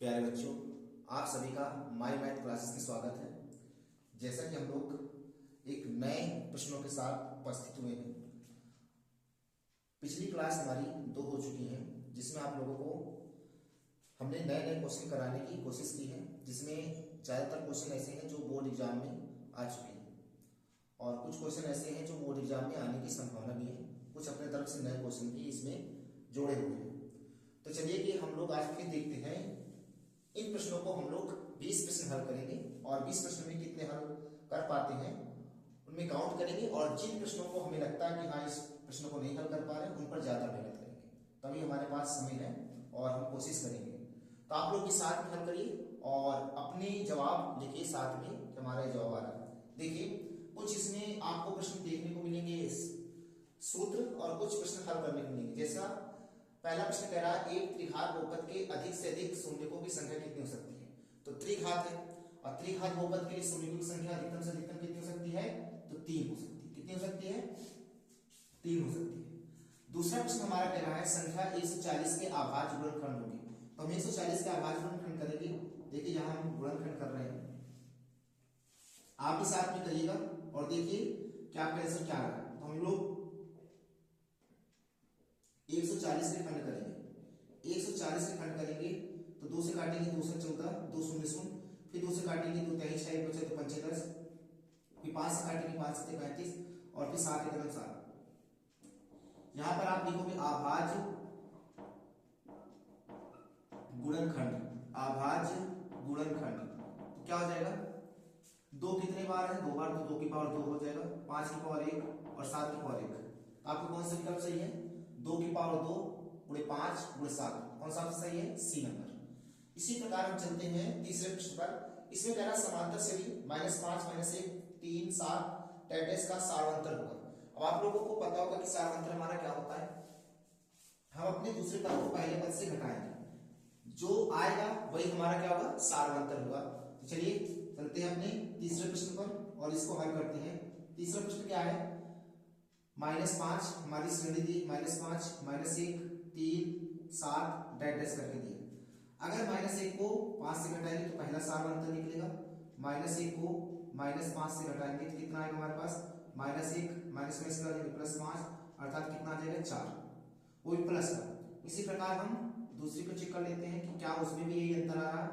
प्यारे बच्चों, आप सभी का माय मैथ क्लासेस में स्वागत है। जैसा कि हम लोग एक नए प्रश्नों के साथ उपस्थित हुए हैं। पिछली क्लास हमारी 2 हो चुकी हैं, जिसमें आप लोगों को हमने नए नए क्वेश्चन कराने की कोशिश की है, जिसमें ज़्यादातर क्वेश्चन ऐसे हैं जो बोर्ड एग्जाम में आ चुके हैं और कुछ क्वेश्चन ऐसे हैं जो बोर्ड एग्जाम में आने की संभावना भी है। कुछ अपने तरफ से नए क्वेश्चन भी इसमें जोड़े हुए हैं। तो चलिए कि हम लोग आज फिर देखते हैं। इन प्रश्नों को हम लोग 20 प्रश्न हल करेंगे और 20 प्रश्न में कितने हल कर पाते हैं उनमें काउंट करेंगे, और जिन प्रश्नों को हमें लगता है कि हाँ इस प्रश्न को नहीं हल कर पा रहे हैं उन पर ज्यादा मेहनत करेंगे। तभी हमारे पास समय है और हम कोशिश करेंगे। तो आप लोग भी साथ में हल करिए और अपने जवाब लिखिए साथ में कि हमारा जवाब आ रहा है। देखिए, कुछ इसमें आपको प्रश्न देखने को मिलेंगे सूत्र और कुछ प्रश्न हल करने को मिलेंगे। जैसा पहला प्रश्न कह रहा है, एक त्रिघात बहुपद के अधिक से अधिक शून्यकों की संख्या कितनी हो सकती है। तो त्रिघात है और त्रिघात बहुपद के लिए शून्यकों की संख्या अधिकतम से अधिकतम कितनी हो सकती है, तो 3 हो सकती है। कितनी हो सकती है, 3 हो सकती है। दूसरा प्रश्न हमारा कह रहा है, संख्या 140 के अभाज्य गुणनखंड होगी। तो हम 140 के अभाज्य गुणनखंड करेंगे। देखिए यहां हम गुणनखंड कर रहे हैं, आप भी साथ में करिएगा और देखिए क्या आपका आंसर क्या आ रहा है। तो हम लोग 140 के खंड करेंगे। 140 के खंड करेंगे तो 2 से काटेंगे 2 से 14, 2 शून्य शून्य, फिर 2 से काटेंगे 2 23 6 बचे तो 5 10, फिर 5 से काटेंगे 5 से 35 और फिर 7 कदम 7। यहां पर आप लिखोगे अभाज्य गुणनखंड। अभाज्य गुणनखंड तो क्या हो जाएगा, 2 कितने बार है, 2 बार, तो 2 की पावर 2 हो जाएगा, 5 की पावर 1 और 7 की पावर 1। तो आपको कौन सा विकल्प सही है, 2 की पावर 2 गुणे 5 गुणे 7, कौन सा सही है, सी नंबर। इसी प्रकार हम चलते हैं तीसरे प्रश्न पर। इसमें कह रहा समांतर श्रेणी -5 -1 3 7 डैश का सारांतर होगा। अब आप लोगों को पता होगा कि सारांतर हमारा क्या होता है। हम अपने दूसरे पद को पहले पद से घटाएंगे, जो आएगा वही हमारा क्या होगा, सारांतर होगा। तो चलिए चलते हैं अपने तीसरे प्रश्न पर और इसको हल करते हैं। तीसरा प्रश्न क्या है, -5 हमारी श्रेणी दी, -5 -1 3 7 डैश करके दिया। अगर -1 को 5 से घटाएंगे तो पहला सारांतर निकलेगा। -1 को -5 से घटाएंगे तो कितना आएगा हमारे पास, -1 +5 अर्थात कितना आ जाएगा 4, वो भी प्लस का। इसी प्रकार हम दूसरी को चेक कर लेते हैं कि क्या उसमें भी यही अंतर आ रहा है।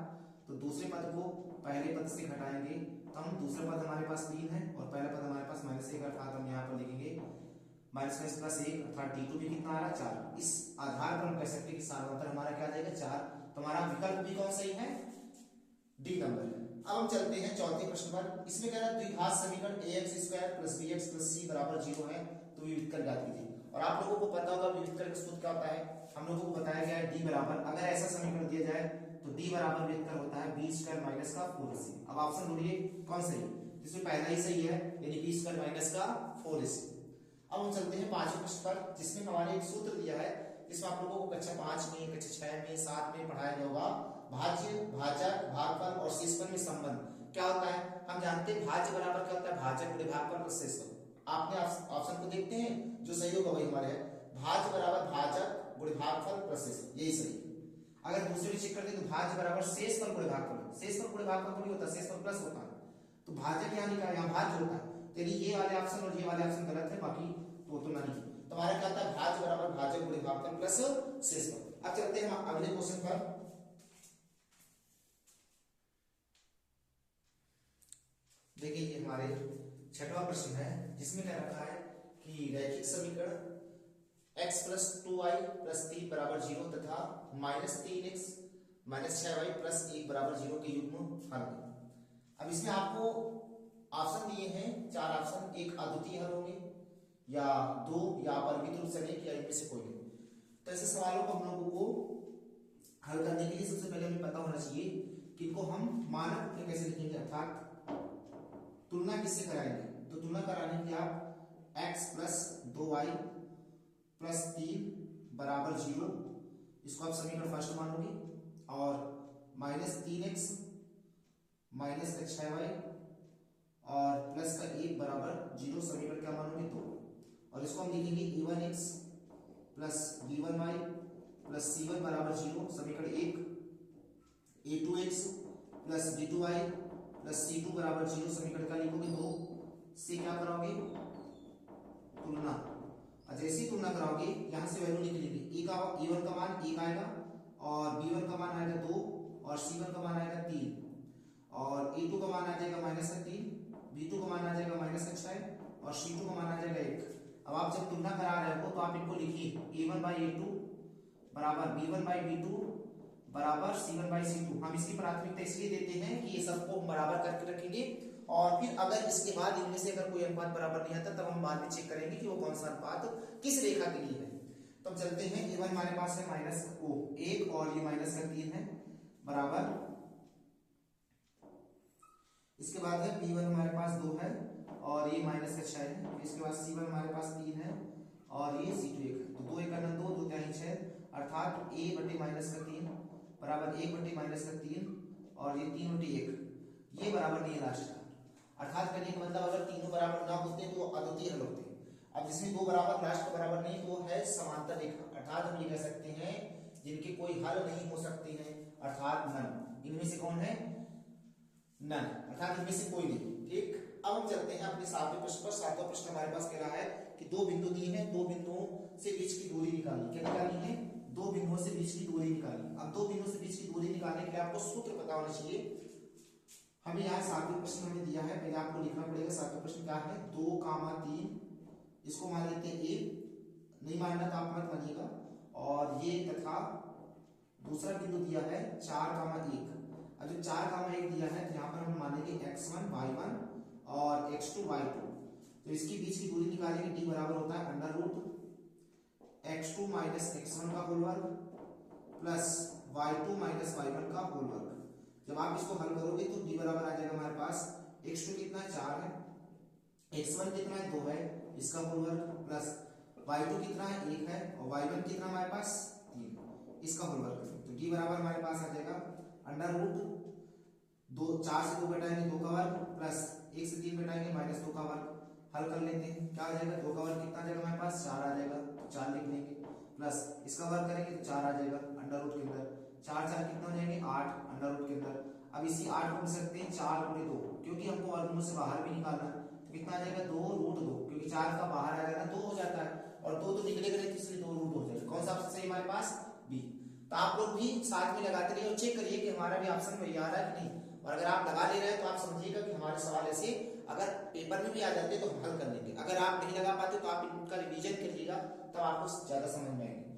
तो दूसरे पद को पहले पद से घटाएंगे तो हम दूसरा पद हमारे पास 3 है और पहला पद हमारे पास -1, अर्थात हम यहाँ पर लिखेंगे -1 अर्थात d2 भी कितना आ रहा है 4। इस आधार पर हम कह सकते हैं कि सारांतर हमारा क्या आ जाएगा 4। तो हमारा विकल्प भी कौन सही है, डी नंबर है। अब हम चलते हैं चौथे प्रश्न पर। इसमें कह रहा है द्विघात समीकरण ax² + bx + c = 0 है, तो विविधकर ज्ञात कीजिए। और आप लोगों को पता होगा विविधकर का सूत्र क्या होता है, हम लोगों को बताया गया है d बराबर, अगर ऐसा समीकरण दिया जाए तो d बराबर विविधकर होता है b² - का 4ac। अब ऑप्शन ढूंढिए कौन सही, जिसमें पहला ही सही है यानी b² - का 4ac। अब हम चलते हैं पांचवें प्रश्न पर, जिसमें हमारे एक सूत्र दिया है, जिसमें आप लोगों को कक्षा 5 में, कक्षा 6 में, 7 में पढ़ाया गया होगा। भाज्य, भाजक, भागफल और शेषफल में संबंध क्या होता है। हम जानते हैं भाज्य बराबर क्या होता है, भाजक गुणे भागफल प्लस शेषफल। आपने ऑप्शन को देखते हैं, जो सही होगा वही हमारे है। भाज्य बराबर भाजक गुणे भागफल प्लस शेषफल, यही सही। अगर दूसरे भी चेक करते हैं तो भाज्य बराबर शेषफल गुणे भागफल। शेषफल गुणे भागफल नहीं होता, शेषफल प्लस होता है। तो भाजक यहाँ लिखा है, यहाँ भाज्य होता है। तो ये वाले ऑप्शन और ये वाले ऑप्शन गलत है, बाकी वो तो नहीं। तो हमारा क्या होता है, भाज्य बराबर भाजक गुणे भागफल प्लस शेषफल। अब चलते हैं हम अगले क्वेश्चन पर। देखिए ये हमारे छठवां प्रश्न है, जिसमें कह रखा है कि रैखिक समीकरण x + 2y + 3 = 0 तथा -3x - 6y + 1 = 0 के युग्म हल करें। अब इसमें आपको ऑप्शन दिए हैं 4 ऑप्शन, एक अद्वितीय हल होंगे या 2 या अपरिमित रूप से अनेक या इनमें से कोई नहीं। तो ऐसे सवालों को हम लोगों को हल करने के लिए सबसे पहले हमें पता होना चाहिए कि इनको हम मानक में कैसे लिखेंगे, अर्थात तुलना किससे कराएंगे। तो तुलना कराने के लिए आप x + 2y + 3 = 0, इसको आप समीकरण फर्स्ट मानोगे, और -3x - 6y और प्लस का 1 = 0 समीकरण क्या मानोगे 2, और इसको हम लिखेंगे a1x + b1y + c1 = 0 समीकरण 1। a2x plus b2y plus c2 बराबर 0 समीकरण का लिखोगे, 2 से क्या कराओगे तुलना, और जैसे ही तुलना कराओगे यहाँ से वैल्यू निकलेगी, e1 का मान 1 आएगा और b1 का मान आएगा 2 और c1 का मान आएगा 3 और a2 का मान आ जाएगा -3, b2 का मान आ जाएगा -6 और c2 का मान आ जाएगा 1। अब आप जब तुलना करा रहे हो तो आप इनको लिखिए a1/a2 बराबर b1/b2 बराबर c1/c2। हम इसकी प्राथमिकता इसलिए देते हैं कि ये सबको बराबर करके रखेंगे और फिर अगर इसके बाद इनमें से अगर कोई अनुपात बराबर नहीं आता तब हम बाद में चेक करेंगे कि वो कौन सा अनुपात किस रेखा के लिए है। तो हम चलते हैं, a1 हमारे पास है -1 और ये -3 है बराबर, इसके बाद है b1 हमारे पास 2 है और ये -6 है, इसके बाद c1 हमारे पास 3 है और ये c2 1 है। तो 2 × 2 2 × 6 अर्थात a/-3 बराबर 1/-3 और ये 3/1, ये बराबर नहीं है लास्ट का। अर्थात कहने का मतलब अगर तीनों बराबर ना होते तो अद्वितीय हल होते। अब जिसमें दो बराबर लास्ट का बराबर नहीं तो है समांतर रेखा, अर्थात हम ये कह सकते हैं जिनके कोई हल नहीं हो सकते हैं, अर्थात नन। इनमें से कौन है? नन, अर्थात इनमें से कोई नहीं। ठीक, अब हम चलते हैं अपने 7वें प्रश्न पर। 7वां प्रश्न हमारे पास कह रहा है कि दो बिंदु दिए हैं, दो बिंदुओं से बीच की दूरी निकाली। क्या निकाली है? दो बिंदुओं से बीच की दूरी निकाली। अब दो बिंदुओं से बीच की दूरी निकालने के लिए आपको सूत्र पता होना चाहिए। हमें यहाँ 7वें प्रश्न हमें दिया है, पहले आपको लिखना पड़ेगा 7वां प्रश्न क्या है। 2, 3 इसको मान लेते हैं ए, नहीं मानना तो आप मत मानिएगा, और ये तथा दूसरा बिंदु दिया है 4, 1। अब जो 4, 1 दिया है तो यहाँ पर हम मानेंगे x1 y1 और x2 y2। तो इसकी बीच की दूरी निकालेंगे, d बराबर होता है √x2 - x1 का होल वर्ग प्लस y2 - y1 का होल वर्ग। जब आप इसको हल करोगे तो d बराबर आ जाएगा हमारे पास, x2 कितना है 4 है, x1 कितना है 2 है, इसका होल वर्ग प्लस y2 कितना है 1 है और y1 कितना हमारे पास 3, इसका होल वर्ग। तो d बराबर हमारे पास आ जाएगा √2, 4 से 2 घटाएंगे 2 का वर्ग प्लस 1 से 3 घटाएंगे -2 का वर्ग। हल कर लेते हैं, क्या आ जाएगा 2 का वर्ग कितना आ जाएगा हमारे पास 4 आ जाएगा, तो 4 लिख लेंगे प्लस इसका वर्ग करेंगे तो 4 आ जाएगा √ के अंदर, 4 4 कितना हो जाएंगे 8 √ के अंदर। अब इसी 8 को लिख सकते हैं 4 × 2, क्योंकि हमको वर्गमूल से बाहर भी निकालना है, तो कितना आ जाएगा 2√2, क्योंकि 4 का बाहर आ जाएगा 2 हो जाता है और 2 तो निकलेगा नहीं, इसलिए 2 √ हो जाएगा। कौन सा ऑप्शन सही हमारे पास? बी। तो आप लोग भी साथ में लगाते रहिए और चेक करिए कि हमारा भी ऑप्शन वही आ रहा है कि नहीं। और अगर आप लगा ले रहे हैं तो आप समझिएगा कि हमारे सवाल ऐसे अगर पेपर में भी आ जाते तो हम हल कर लेंगे। अगर आप नहीं लगा पाते तो आप इनका रिवीजन करिएगा, तब आपको ज्यादा समझ में आएंगे।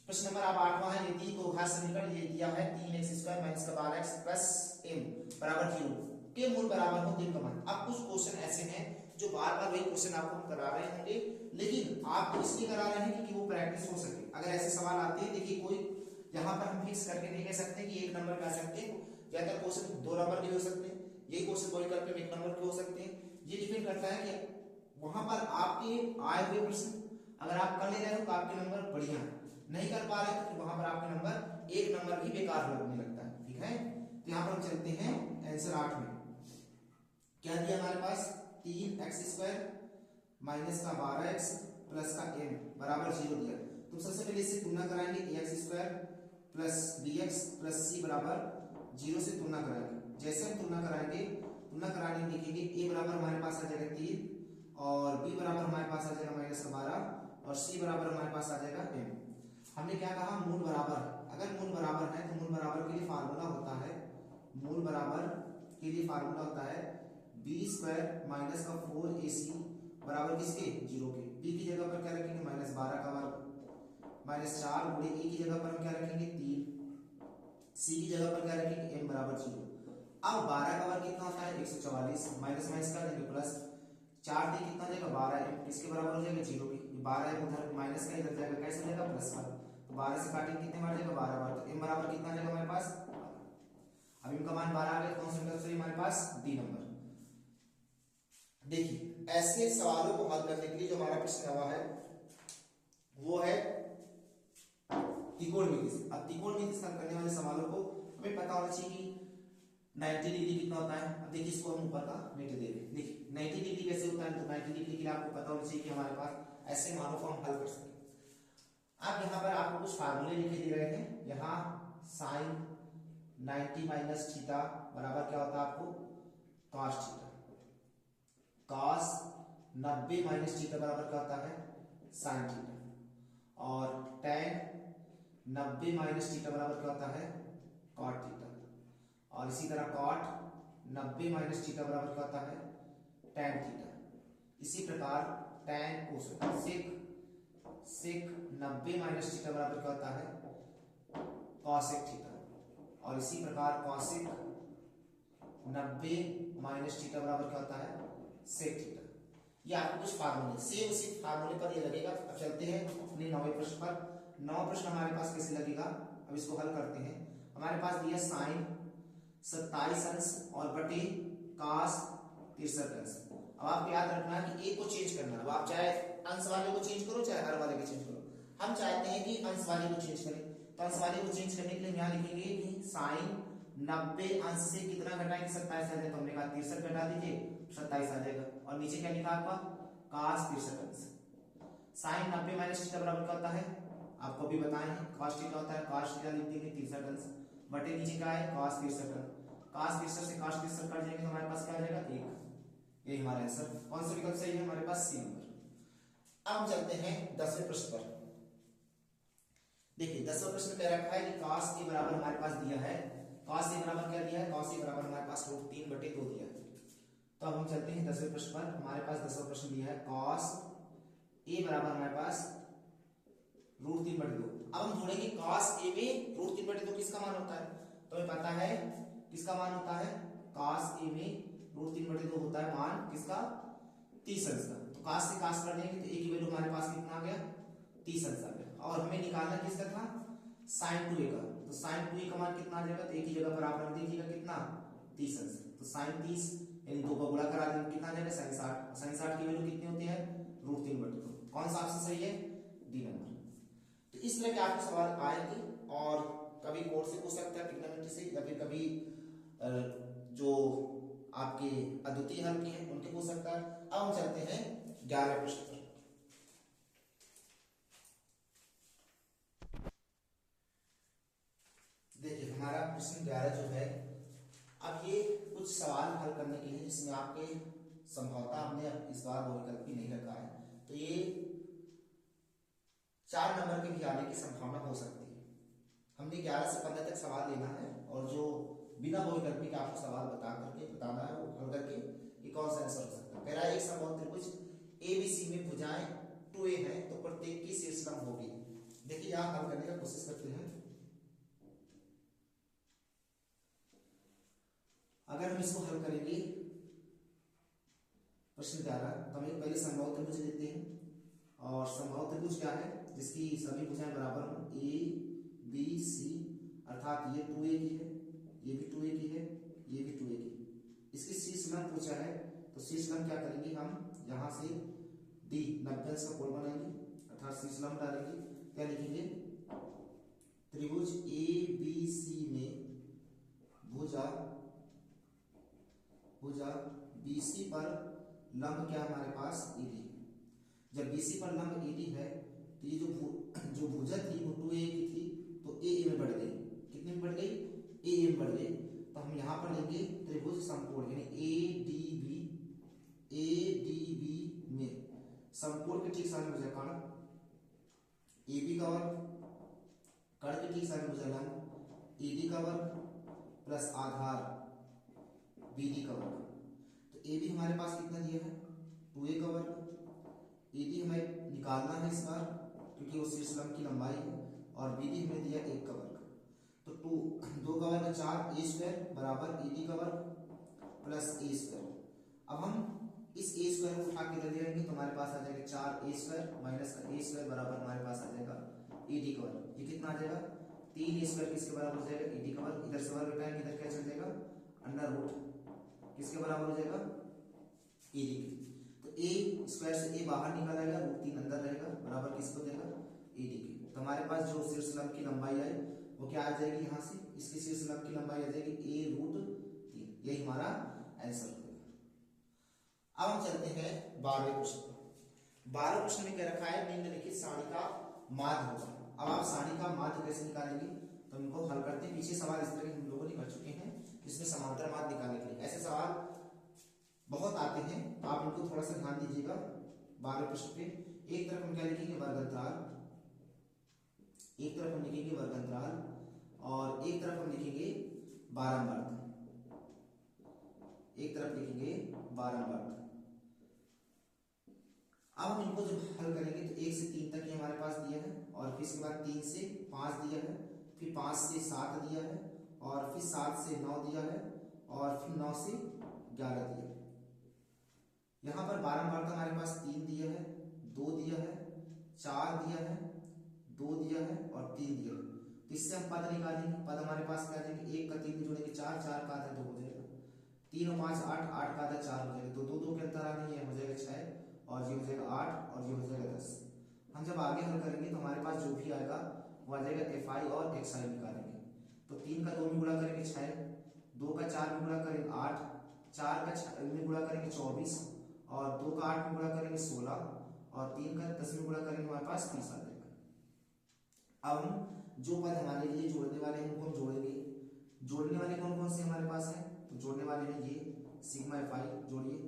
प्रश्न नंबर आप 8वां है, यदि को घात समीकरण ये दिया है 3x² - 12x + m बराबर 0 के मूल बराबर हो तीन का मान। अब कुछ क्वेश्चन ऐसे हैं जो बार बार वही क्वेश्चन आपको हम करा रहे होंगे, लेकिन आप इसलिए करा रहे हैं कि वो प्रैक्टिस हो सके। अगर ऐसे सवाल आते हैं, देखिए कोई यहाँ पर हम फिक्स करके नहीं कह सकते कि 1 नंबर का सकते हैं, ज्यादा क्वेश्चन 2 नंबर के हो सकते हैं, यही क्वेश्चन वही करके 1 नंबर के हो सकते हैं। ये डिपेंड करता है कि वहां पर आपके आए हुए प्रश्न अगर आप कर ले रहे हो तो आपके नंबर बढ़िया है, नहीं कर पा रहे तो वहां पर आपके नंबर 1 नंबर भी बेकार लगने लगता है। ठीक है, तो यहाँ पर हम चलते हैं आंसर 8 में। क्या दिया हमारे पास? 3x² - 12x प्लस का m बराबर 0 दिया। तो सबसे पहले इससे तुलना कराएंगे, ax² + bx + c बराबर 0 से तुलना कराएंगे। जैसे हम तुलना कराएंगे, तुलना कराने में लिखेंगे a बराबर हमारे पास आ जाएगा 3 और b बराबर हमारे पास आ जाएगा -12 और c बराबर हमारे पास आ जाएगा m। हमने क्या कहा? मूल बराबर। अगर मूल बराबर है तो मूल बराबर के लिए फार्मूला होता है, मूल बराबर के लिए फार्मूला होता है b² - 4ac बराबर किसके? 0 के। b की जगह पर क्या रखेंगे? -12 का वर्ग -4 × a की जगह पर हम क्या रखेंगे? 3, c की जगह पर क्या रखेंगे? m बराबर 0। अब 12 का वर्ग कितना होता है? 144, माइनस माइनस का देंगे प्लस 4 × 3 कितना हो जाएगा? 12m, किसके बराबर हो जाएगा? 0 के। 12m उधर माइनस का इधर जाएगा, कैसे हो जाएगा? प्लस का। तो 12 से काटेंगे कितने बार जाएगा? 12 बार। तो m बराबर कितना आ जाएगा हमारे पास? अब m का मान 12 आ गया, कौन सा नंबर हमारे पास? D number. देखिए ऐसे सवालों को हल करने के लिए जो हमारा प्रश्न हुआ है वो है त्रिकोणमिति से। अब त्रिकोणमिति से हल करने वाले सवालों को हमें पता होना चाहिए कि 90 डिग्री कितना होता है। अब देखिए इसको हम ऊपर का मिटा देंगे। देखिए 90 डिग्री कैसे होता है, तो 90 डिग्री के लिए आपको पता होना चाहिए कि हमारे पास ऐसे मानों को हम हल कर सकें। अब यहाँ पर आपको कुछ फार्मूले लिखे दे रहे हैं, यहाँ sin 90 माइनस थीटा बराबर क्या होता है आपको cos theta. Cos 90 minus theta बराबर क्या होता है साइन थीटा। और tan 90 माइनस थीटा बराबर क्या होता है कॉट थीटा। और इसी तरह कॉट 90 माइनस थीटा बराबर क्या होता है tan थीटा। इसी प्रकार tan सेक 90 माइनस थीटा बराबर क्या होता है कॉसेक थीटा। और इसी प्रकार कॉसेक 90 माइनस थीटा बराबर क्या होता है सेक थीटा। ये आपको कुछ फार्मूले सेम उसी फार्मूले पर ये लगेगा। अब चलते हैं अपने 9वें प्रश्न पर। 9वां प्रश्न हमारे पास कैसे लगेगा, अब इसको हल करते हैं। हमारे पास दिया साइन 27 अंश और बटे cos 63 अंश। अब आपको याद रखना है कि एक को चेंज करना है। अब आप चाहे अंश वाले को चेंज करो चाहे हर वाले को चेंज करो। हम चाहते हैं कि अंश वाले को चेंज करें, तो अंश वाले को चेंज करने के लिए यहाँ लिखेंगे कि साइन 90 अंश से कितना घटाएंगे 27 आ जाएगा। तो हमने कहा 63 घटा दीजिए 27 आ जाएगा। और नीचे क्या लिखा आपका cos 63 अंश। साइन 90 माइनस थीटा बराबर क्या होता है आपको भी बताए हैं cos थीटा होता है। cos थीटा लिख देंगे 63 अंश बटे नीचे क्या है cos 63 अंश। cos 63 से cos 63 कट जाएंगे तो हमारे पास क्या आ जाएगा 1। यही हमारा आंसर। कौन सा विकल्प सही है हमारे पास सी नंबर। अब हम चलते हैं 10वें प्रश्न पर। देखिए 10वां प्रश्न कह रखा है कि cos के बराबर हमारे पास दिया है। cos के बराबर क्या दिया है cos के बराबर हमारे पास √3/2 दिया है। तो अब हम चलते हैं 10वें प्रश्न पर। हमारे पास 10वां प्रश्न दिया है cos a बराबर हमारे पास √3/2। अब हम ढूंढेंगे cos a में √3/2 किसका मान होता है। तो हमें पता है किसका मान होता है cos a में √3/2 होता है मान किसका 30 अंश का। तो cos से cos कर देंगे तो a की वैल्यू हमारे पास कितना आ गया 30 अंश आ गया। और हमें निकालना किसका था sin 2a का। तो sin 2a का मान कितना आ जाएगा तो a की जगह पर आप रख दीजिएगा कितना 30 अंश। तो sin 30 यानी 2 का गुणा करा देंगे कितना आ जाएगा sin 60। sin 60 की वैल्यू कितनी होती है √3/2। कौन सा ऑप्शन सही है डी नंबर। तो इस तरह के आपके सवाल आएंगे और कभी कोर्स से पूछ सकता है ट्रिग्नोमेट्री से या फिर कभी जो आपके अद्वितीय हल के हैं उनके पूछ सकता है। अब हम चलते हैं 11वें प्रश्न पर। देखिए हमारा प्रश्न 11 जो है अब ये कुछ सवाल हल करने के लिए जिसमें आपके संभवतः हमने इस बार वो विकल्प भी नहीं रखा है। तो ये 4 नंबर के भी आने की संभावना हो सकती है। हमने 11 से 15 तक सवाल लेना है और जो बिना बहुविकल्पी का आपको सवाल बता करके बताना है वो हल करके ये कौन सा आंसर हो सकता है। कह रहा है एक समबाहु त्रिभुज ABC में भुजाएं 2a है तो प्रत्येक की शीर्ष लंब होगी। देखिए यहां हल करने का कोशिश करते हैं। अगर हम इसको हल करेंगे प्रश्न 11 तो हम पहले समबाहु त्रिभुज लेते हैं। और समबाहु त्रिभुज क्या है जिसकी सभी भुजाएं बराबर हो ABC अर्थात ये 2a की है ये भी 2a की है ये भी 2a की। इसकी शीर्ष लंब पूछा है तो शीर्ष लंब क्या करेंगे हम यहाँ से D 90 अंश का कोण बनाएंगे अर्थात शीर्ष लंब डालेंगे। क्या लिखेंगे त्रिभुज ABC में भुजा BC पर लंब क्या हमारे पास ED। जब BC पर लंब ED है तो ये जो भुजा थी वो 2a की थी तो a में बढ़ गई। कितने में बढ़ गई a में बढ़ गई। तो हम यहाँ पर लेंगे त्रिभुज समकोण यानी ADB में समकोण के ठीक सामने भुजा कर्ण AB का वर्ग कर्ण के ठीक सामने भुजा लंब ED का वर्ग प्लस आधार BD का वर्ग। तो AB हमारे पास कितना दिया है 2a का वर्ग। ED हमें निकालना है इस बार क्योंकि वो शीर्ष लंब की लंबाई है और BD हमें दिया 1 का वर्ग। तो 2 का वर्ग 4 a² बराबर ED का वर्ग प्लस a²। अब हम इस a² को उठा के इधर ले जाएंगे तो हमारे पास आ जाएगा 4a² माइनस a² बराबर हमारे पास आ जाएगा ED का वर्ग। ये कितना आ जाएगा 3a² किसके बराबर हो जाएगा ED का वर्ग। इधर से वर्ग उठाएंगे इधर क्या चल जाएगा अंडर रूट किसके बराबर हो जाएगा ED के। तो a² से a बाहर निकल आएगा √3 अंदर रहेगा बराबर किसको देगा ED के। तो हमारे पास जो शीर्ष लंब की लंबाई है वो क्या आ जाएगी यहाँ से इसकी शीर्ष लंब की लंबाई आ जाएगी a√3। यही हमारा आंसर हो जाएगा। अब हम चलते हैं 12वें प्रश्न पर। 12वें प्रश्न में क्या रखा है निम्नलिखित सारणी का माध्य होगा। अब आप सारणी का माध्य कैसे निकालेंगे तो इनको हल करते हैं। पीछे सवाल इस तरह के हम लोगों ने कर चुके हैं जिसमें समांतर मार्ग निकालने के लिए ऐसे सवाल बहुत आते हैं, तो आप इनको थोड़ा सा ध्यान दीजिएगा। 12वें प्रश्न पे एक तरफ हम क्या लिखेंगे वर्ग अंतराल, एक तरफ हम लिखेंगे वर्ग अंतराल और एक तरफ हम लिखेंगे बारंबारता, एक तरफ लिखेंगे बारंबारता। अब हम इनको जब हल करेंगे तो 1 से 3 तक ये हमारे पास दिया है और फिर इसके बाद 3 से 5 दिया है, फिर 5 से 7 दिया है और फिर 7 से 9 दिया है और फिर 9 से 11 दिया है। यहाँ पर बारंबारता हमारे पास 3 दिया है, 2 दिया है, 4 दिया है, 2 दिया है और 3 दिया है। तो इससे हम पद निकालेंगे। पद हमारे पास क्या देंगे, 1 का 3 में जोड़ेंगे 4, 4 का आधा 2 हो जाएगा, 3 और 5 8, 8 का आधा 4 हो जाएगा, तो 2 2 के अंतर आने ये हो जाएगा 6 और ये हो जाएगा 8 और ये हो जाएगा 10। हम जब आगे हल करेंगे तो हमारे पास जो भी आएगा वो आ जाएगा fi और xi निकालेंगे। तो 3 का 2 में गुणा करेंगे 6, 2 का 4 में गुणा करेंगे 8, 4 का 6 में गुणा करेंगे 24 और 2 का 8 में गुणा करेंगे 16 और 3 का 10 में गुणा करेंगे हमारे पास 30 आ जाएगा। अब हम जो पद हमारे लिए जोड़ने वाले हैं उनको हम जोड़ेंगे। जोड़ने वाले कौन कौन से हमारे पास हैं, तो जोड़ने वाले हैं ये सिग्मा fi जोड़िए,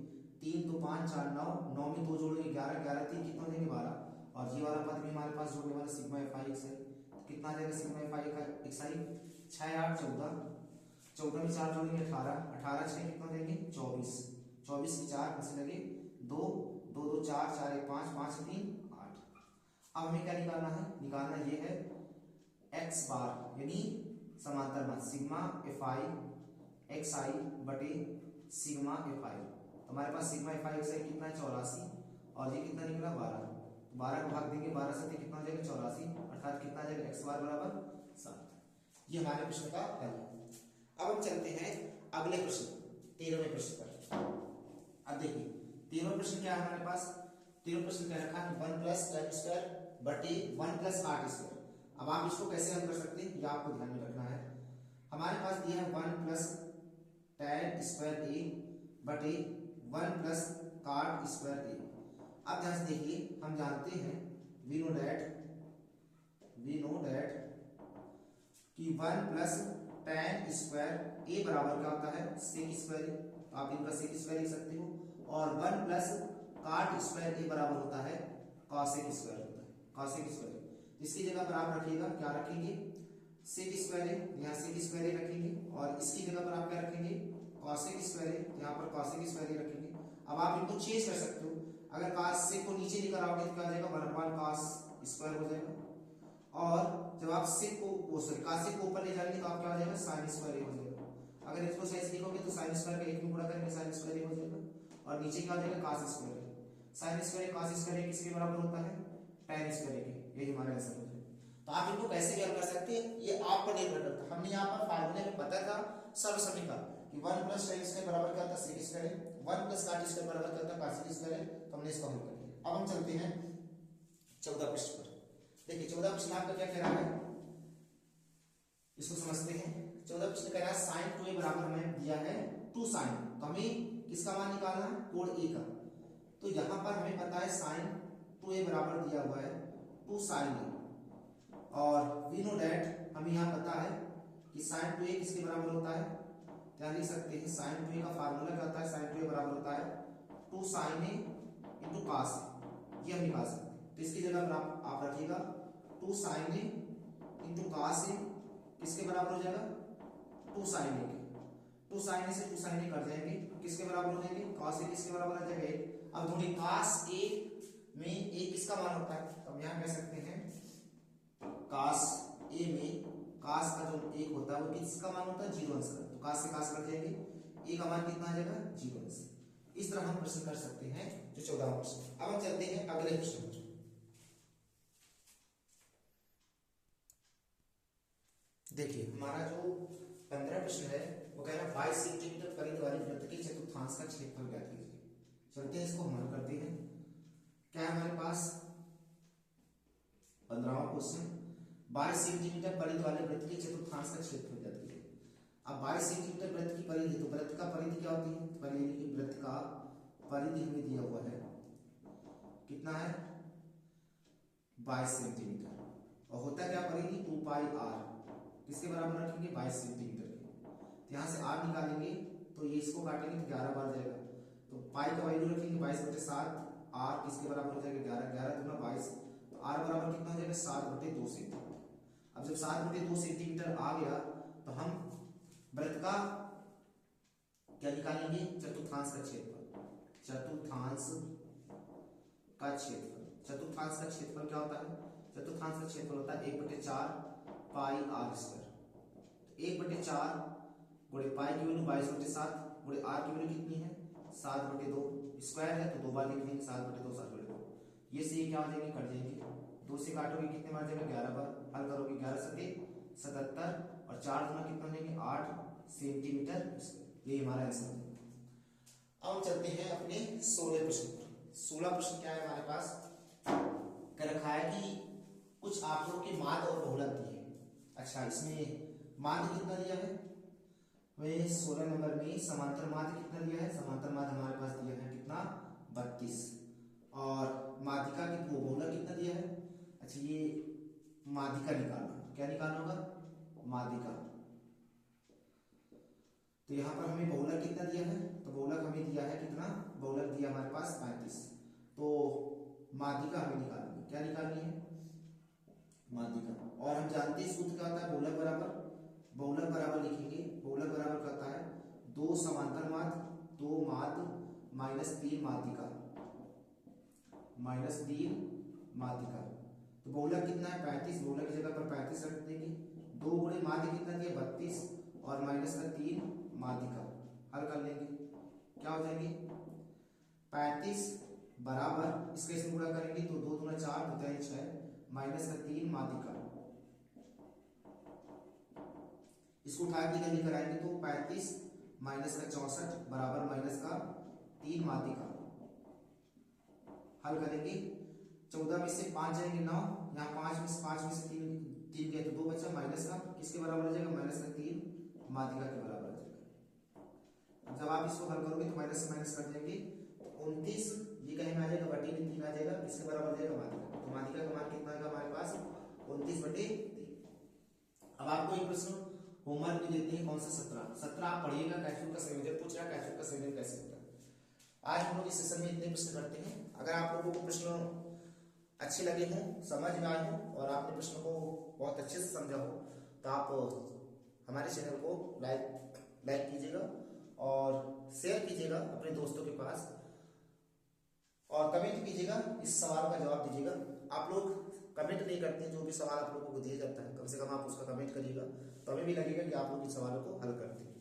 3 2 5 4 9, 9 में 2 जोड़ेंगे 11, 11 3 कितना देंगे 12 और ये वाला पद भी हमारे पास जोड़ने वाला सिग्मा fi xi, कितना आ जाएगा सिग्मा fi का xi 6 8 14, 14 में 4 जोड़ेंगे 18, 18 6 कितना देंगे 24, 24 की 4 में से लगे 2, 2 2 4 4 1 5, 5 3 8। अब हमें क्या निकालना है, निकालना ये है x बार यानी समांतर माध्य सिग्मा fi xi बटे सिग्मा fi। तो हमारे पास सिग्मा fi xi कितना है 84 और ये कितना निकला 12, 12 को भाग देंगे 12 से कितना हो जाएगा 84, अर्थात कितना आ जाएगा x बार बराबर 7। ये हमारे प्रश्न का हल है। अब हम चलते हैं अगले प्रश्न 13वें प्रश्न पर। अब देखिए 13वां प्रश्न क्या है हमारे पास, 13वां प्रश्न क्या रखा है 1 प्लस tan स्क्वायर बटे 1 प्लस आठ स्क्वायर। अब आप इसको कैसे हल कर सकते हैं ये आपको ध्यान में रखना है। हमारे पास दिया है 1 प्लस tan स्क्वायर a बटे 1 प्लस cot स्क्वायर a। अब ध्यान से देखिए हम जानते हैं वी नो दैट कि 1 प्लस tan स्क्वायर a बराबर क्या होता है sec स्क्वायर a, तो आप इनका sec स्क्वायर लिख सकते हो, और 1 प्लस cot स्क्वायर a बराबर होता है cosec स्क्वायर होता है, cosec स्क्वायर। इसकी जगह पर आप रखिएगा क्या रखेंगे sec स्क्वायर a, यहाँ sec स्क्वायर a रखेंगे और इसकी जगह पर आप क्या रखेंगे cosec स्क्वायर a, यहाँ पर cosec स्क्वायर a रखेंगे। अब आप इनको चेंज कर सकते हो, अगर cos sec को नीचे लेकर आओगे तो क्या हो जाएगा 1 cos स्क्वायर हो जाएगा, और जब आप sec को cos sec को ऊपर ले जाएंगे तो आप क्या हो जाएगा sin स्क्वायर a हो जाएगा। अगर इसको सही से लिखोगे तो sin स्क्वायर का 1 में गुणा करेंगे sin स्क्वायर a हो जाएगा और नीचे क्या हो जाएगा cos square a। sin square cos square किसके बराबर होता है tan स्क्वायर के, यही हमारा आंसर हो जाएगा। तो आप इनको कैसे भी हल कर सकते हैं ये आप पर निर्भर करता है। हमने यहाँ पर फार्मूले में पता था सर्वसमीकरण कि 1 प्लस tan स्क्वायर बराबर क्या होता है sec square, 1 plus cot square बराबर क्या होता है cosec स्क्वायर, तो हमने इसको हल कर लिया। अब हम चलते हैं 14 पृष्ठ पर। देखिए 14 पृष्ठ आपका क्या कह रहा है इसको समझते हैं। 14 पृष्ठ कह रहा है sin 2a बराबर हमें दिया है 2 sin, तो हमें किसका मान निकालना है कोण a का। तो यहाँ पर हमें पता है sin 2a बराबर दिया हुआ है 2 sin a, और वी नो दैट हमें यहाँ पता है कि sin 2a किसके बराबर होता है, क्या लिख सकते हैं sin 2a का फार्मूला क्या होता है, sin 2a बराबर होता है 2 sin a into cos a, ये हम निकाल सकते हैं। तो इसकी जगह पर आप रखिएगा 2 sin a into cos a किसके बराबर हो जाएगा 2 sin a के, 2 sin a से 2 sin a कट जाएंगे, किसके बराबर हो जाएंगे cos a किसके बराबर आ जाएगा 1। अब थोड़ी cos a में a किसका मान होता है, तो हम यहाँ कह सकते हैं cos a में cos का जो 1 होता है वो किसका मान होता है 0 अंश का, तो cos से cos कट जाएंगे, a का मान कितना आ जाएगा 0 अंश। इस तरह हम प्रश्न कर सकते हैं जो 14वां प्रश्न। अब हम चलते हैं अगले प्रश्न पर। देखिए हमारा जो 15 प्रश्न है वो कह रहा है 22 सेंटीमीटर परिधि वाले वृत्त के चतुर्थांश का क्षेत्रफल ज्ञात कीजिए। चलते हैं इसको हल करते हैं। क्या है हमारे पास 15वां क्वेश्चन 22 सेंटीमीटर परिधि वाले वृत्त के चतुर्थांश का क्षेत्रफल ज्ञात कीजिए। अब 22 सेंटीमीटर वृत्त की परिधि, तो वृत्त का परिधि क्या होती है, परिधि की वृत्त का परिधि हमें दिया हुआ है कितना है 22 सेंटीमीटर, और होता क्या परिधि 2 पाई r, किसके बराबर रखेंगे 22 सेंटीमीटर के। तो यहाँ से r निकालेंगे तो ये इसको काटेंगे तो 11 बार जाएगा, तो पाई का वैल्यू रखेंगे 22/7, r किसके बराबर हो जाएगा 11, 11 दूना 22, तो r बराबर कितना हो जाएगा 7/2 सेंटीमीटर। अब जब 7/2 सेंटीमीटर आ गया तो हम वृत्त का क्या निकालेंगे, चतुर्थांश का क्षेत्रफल। चतुर्थांश का क्षेत्रफल, चतुर्थांश का क्षेत्रफल क्या होता है, चतुर्थांश का क्षेत्रफल होता है 1/4 पाई r स्क्वायर। 1/4 गुणे पाई की वैल्यू 22/7 गुणे r की वैल्यू कितनी है 7/2, स्क्वायर है तो 2 बार लिख देंगे 7/2 7/2, ये से क्या हो जाएंगे कट जाएंगे, 2 से काटोगे कितने बार जाएगा 11 बार, हल करोगे 11 सके 77 और 4 गुना कितना हो जाएंगे 8 सेंटीमीटर स्क्वायर। ये हमारा आंसर है। अब हम चलते हैं अपने 16 प्रश्न पर। 16 प्रश्न क्या है हमारे पास, क्या रखा है कि कुछ आप लोग के माध्य और बहुलक दिए। अच्छा, इसमें माध्य कितना दिया है, वे 16 नंबर में समांतर माध्य कितना दिया है, समांतर माध्य हमारे पास दिया है कितना 32, और माध्यिका की बहुलक कितना दिया है। अच्छा, ये माध्यिका निकालना, क्या निकालना होगा माध्यिका, तो यहाँ पर हमें बहुलक कितना दिया है, तो बहुलक हमें दिया है कितना, बहुलक दिया हमारे पास 35, तो माध्यिका हमें निकालनी है, क्या निकालनी है माध्यिका। और हम जानते हैं सूत्र क्या होता है, बहुलक बराबर लिखेंगे, बहुलक बराबर करता है 2 समांतर माध्य 2 माध्य माइनस 3 माध्यिका, माइनस 3 माध्यिका। तो बहुलक कितना है 35, बहुलक की जगह पर 35 रख देंगे, 2 गुणे माध्य कितना दिया 32 और माइनस का 3 माध्यिका, हल कर लेंगे क्या हो जाएंगे 35 बराबर, इसके इसमें गुणा करेंगे तो 2 दूना 4 2 3 6 माइनस का 3 माध्यिका, इसको उठा के इधर लेकर आएंगे तो 35 माइनस का 64 बराबर माइनस का 3 माध्यिका, हल करेंगे 14 में से 5 जाएंगे 9, यहाँ 5 में से 3 गए तो 2 बचा, माइनस का किसके बराबर हो जाएगा माइनस का 3 माध्यिका के बराबर हो जाएगा। जब आप इसको हल करोगे तो माइनस से माइनस कट जाएंगे, 29 ये कहीं में आ जाएगा बटे में 3 आ जाएगा, किसके बराबर हो जाएगा माध्यिका, तो माध्यिका का मान कितना आएगा हमारे पास 29/3। अब आपको एक प्रश्न होमवर्क में देते हैं कौन सा 17 आप पढ़िएगा, कैचुअल का संयोजन पूछ रहा है, कैचुअल का संयोजन कैसे होता है। आज हम लोग इस सेशन में इतने प्रश्न करते हैं। अगर आप लोगों को प्रश्न अच्छे लगे हों, समझ में आए हों और आपने प्रश्न को बहुत अच्छे से समझा हो तो आप हमारे चैनल को लाइक कीजिएगा और शेयर कीजिएगा अपने दोस्तों के पास, और कमेंट कीजिएगा, इस सवाल का जवाब दीजिएगा। आप लोग कमेंट नहीं करते, जो भी सवाल आप लोगों को दिया जाता है कम से कम आप उसका कमेंट करिएगा, तो हमें भी लगेगा कि आप लोग इन सवालों को हल करते हैं।